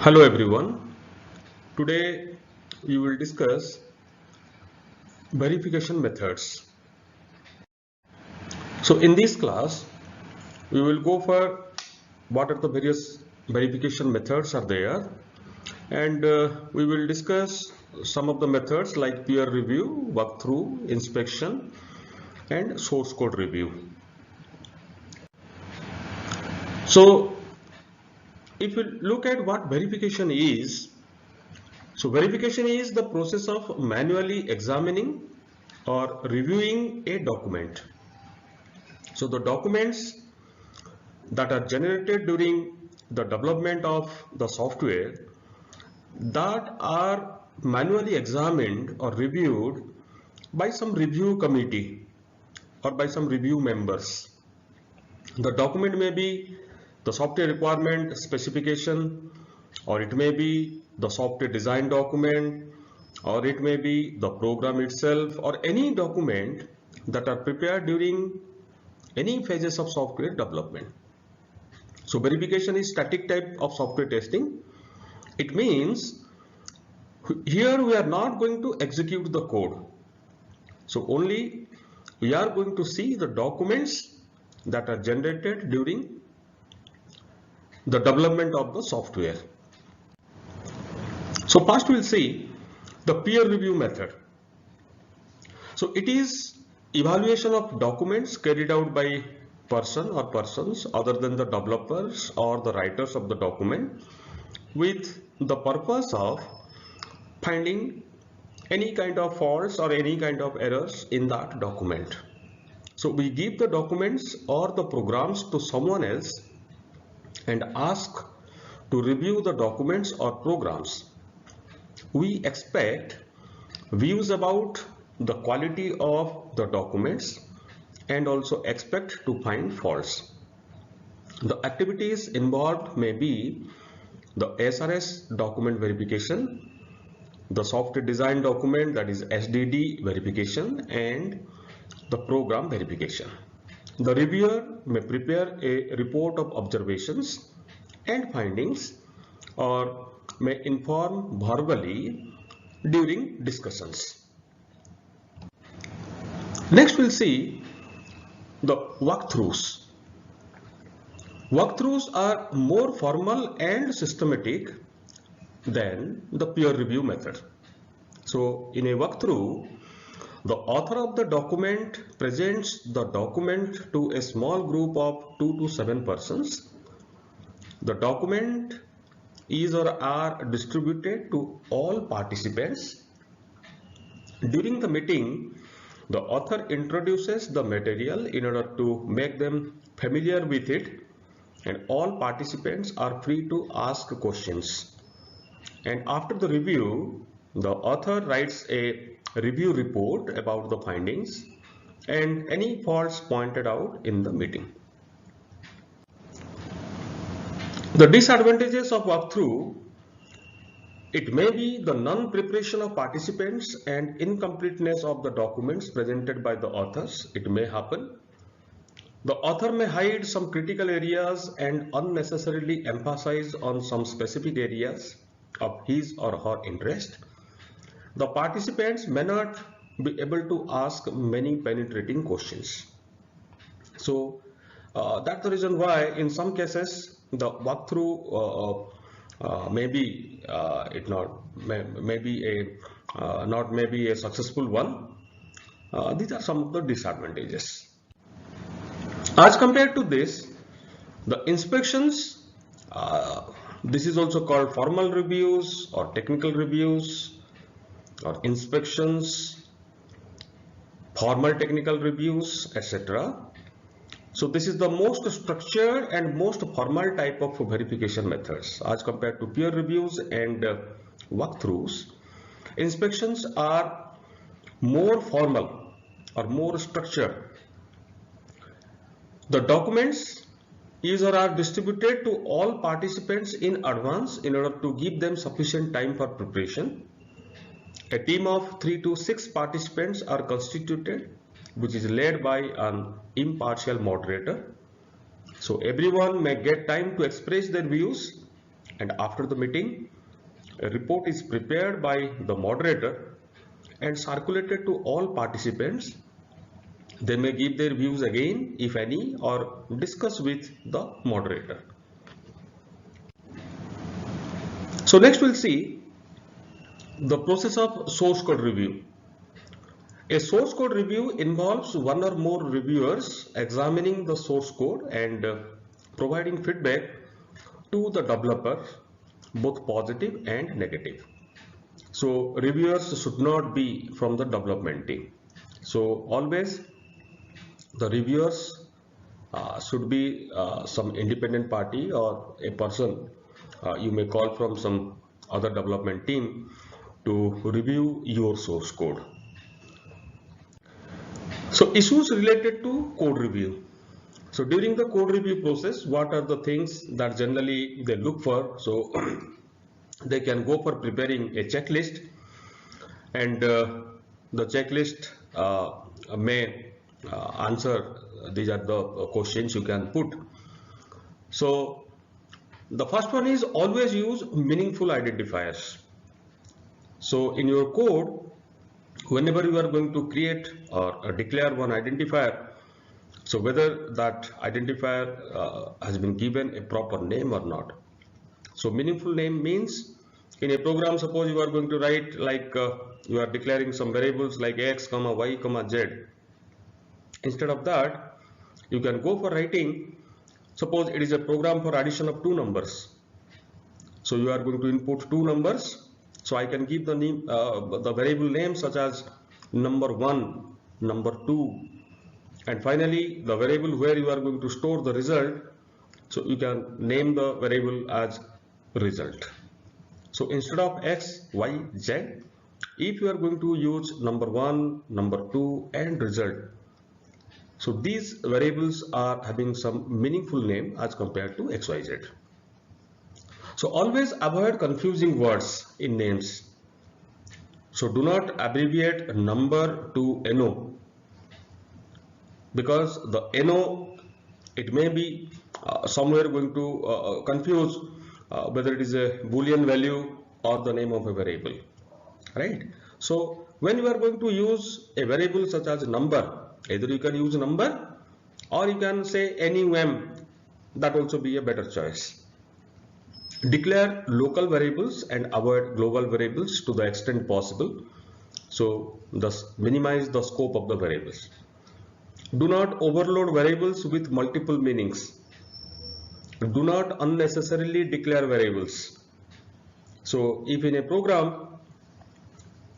Hello everyone. Today we will discuss verification methods. So in this class we will go for what are the various verification methods are there, and we will discuss some of the methods like peer review, walkthrough, inspection and source code review. So if you look at what verification is, so verification is the process of manually examining or reviewing a document. So the documents that are generated during the development of the software that are manually examined or reviewed by some review committee or by some review members. The document may be the software requirement specification, or it may be the software design document, or it may be the program itself, or any document that are prepared during any phases of software development. So verification is static type of software testing. It means here we are not going to execute the code. So only we are going to see the documents that are generated during the development of the software. So first we will see the peer review method. So it is evaluation of documents carried out by person or persons other than the developers or the writers of the document with the purpose of finding any kind of faults or any kind of errors in that document. So we give the documents or the programs to someone else and ask to review the documents or programs. We expect views about the quality of the documents and also expect to find faults. The activities involved may be the SRS document verification, the software design document, that is SDD verification, and the program verification. The reviewer may prepare a report of observations and findings or may inform verbally during discussions. Next we'll see the walkthroughs. Walkthroughs are more formal and systematic than the peer review method. So in a walkthrough, the author of the document presents the document to a small group of 2 to 7 persons. The document is or are distributed to all participants. During the meeting, the author introduces the material in order to make them familiar with it, and all participants are free to ask questions. And after the review, the author writes a review report about the findings and any faults pointed out in the meeting. The disadvantages of walkthrough: it may be the non-preparation of participants and incompleteness of the documents presented by the authors. It may happen. The author may hide some critical areas and unnecessarily emphasize on some specific areas of his or her interest. The participants may not be able to ask many penetrating questions. So that's the reason why in some cases the walkthrough maybe not maybe a successful one. These are some of the disadvantages. As compared to this, the inspections, this is also called formal reviews or technical reviews or inspections, formal technical reviews, etc. So this is the most structured and most formal type of verification methods as compared to peer reviews and walkthroughs. Inspections are more formal or more structured. The documents is or are distributed to all participants in advance in order to give them sufficient time for preparation. A team of 3 to 6 participants are constituted, which is led by an impartial moderator. So everyone may get time to express their views and after the meeting, a report is prepared by the moderator and circulated to all participants. They may give their views again, if any, or discuss with the moderator. So next we'll see the process of source code review. A source code review involves one or more reviewers examining the source code and providing feedback to the developer, both positive and negative. So reviewers should not be from the development team. So always the reviewers should be some independent party or a person you may call from some other development team to review your source code. So issues related to code review. So during the code review process, what are the things that generally they look for? So they can go for preparing a checklist, and the checklist may answer, these are the questions you can put. So the first one is always use meaningful identifiers. So in your code, whenever you are going to create or declare one identifier, so whether that identifier has been given a proper name or not. So meaningful name means in a program, suppose you are going to write like you are declaring some variables like x, y, z. Instead of that, you can go for writing, suppose it is a program for addition of two numbers. So you are going to input two numbers. So I can give the name, the variable name such as number 1, number 2, and finally the variable where you are going to store the result. So you can name the variable as result. So instead of x, y, z, if you are going to use number 1, number 2 and result, so these variables are having some meaningful name as compared to x, y, z. So always avoid confusing words in names. So do not abbreviate number to NO, because the NO, it may be somewhere going to confuse whether it is a Boolean value or the name of a variable, right? So when you are going to use a variable such as number, either you can use number or you can say NUM, that also be a better choice. Declare local variables and avoid global variables to the extent possible. So thus minimize the scope of the variables. Do not overload variables with multiple meanings. Do not unnecessarily declare variables. So if in a program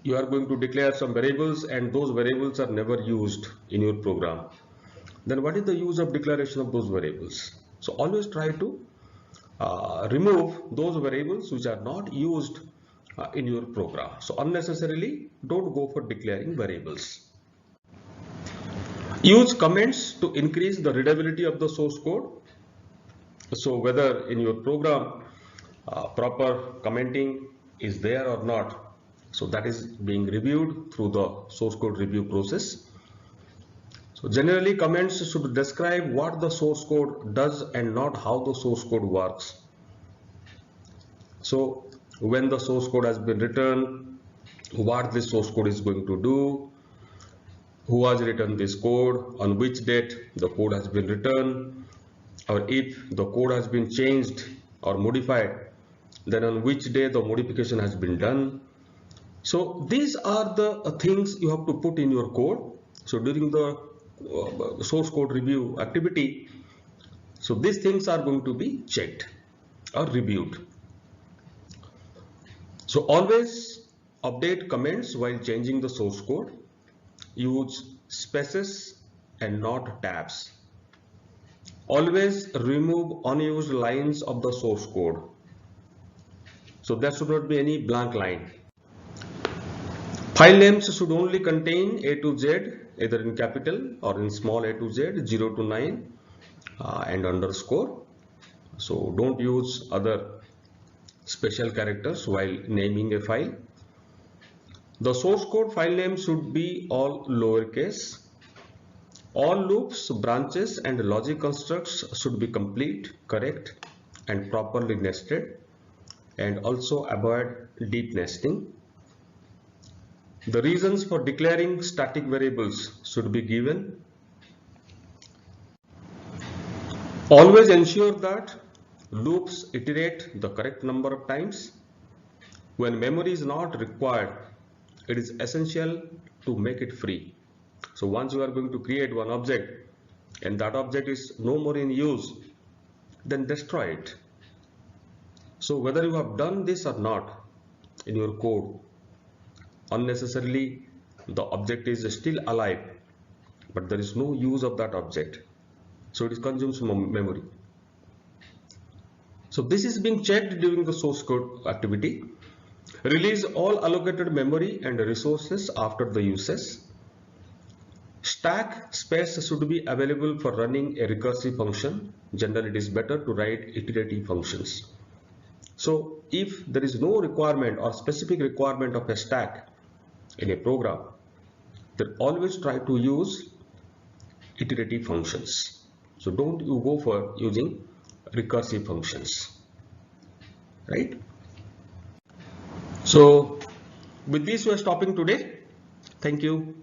you are going to declare some variables and those variables are never used in your program, then what is the use of declaration of those variables? So always try to remove those variables which are not used in your program. So unnecessarily don't go for declaring variables. Use comments to increase the readability of the source code. So whether in your program proper commenting is there or not, so that is being reviewed through the source code review process. So generally comments should describe what the source code does and not how the source code works. So when the source code has been written, what this source code is going to do, who has written this code, on which date the code has been written, or if the code has been changed or modified, then on which day the modification has been done. So these are the things you have to put in your code. So during the source code review activity, so these things are going to be checked or reviewed. So always update comments while changing the source code. Use spaces and not tabs. Always remove unused lines of the source code. So there should not be any blank line. File names should only contain A to Z, either in capital or in small a to z, 0 to 9 and underscore. So don't use other special characters while naming a file. The source code file name should be all lowercase. All loops, branches and logic constructs should be complete, correct and properly nested. and also avoid deep nesting. The reasons for declaring static variables should be given. Always ensure that loops iterate the correct number of times. When memory is not required, it is essential to make it free. So once you are going to create one object and that object is no more in use, then destroy it. So whether you have done this or not in your code, unnecessarily the object is still alive, but there is no use of that object. So it consumes memory. So this is being checked during the source code activity. Release all allocated memory and resources after the uses. Stack space should be available for running a recursive function. Generally, it is better to write iterative functions. So if there is no requirement or specific requirement of a stack in a program, then always try to use iterative functions. So don't you go for using recursive functions, right? So with this we are stopping today. Thank you.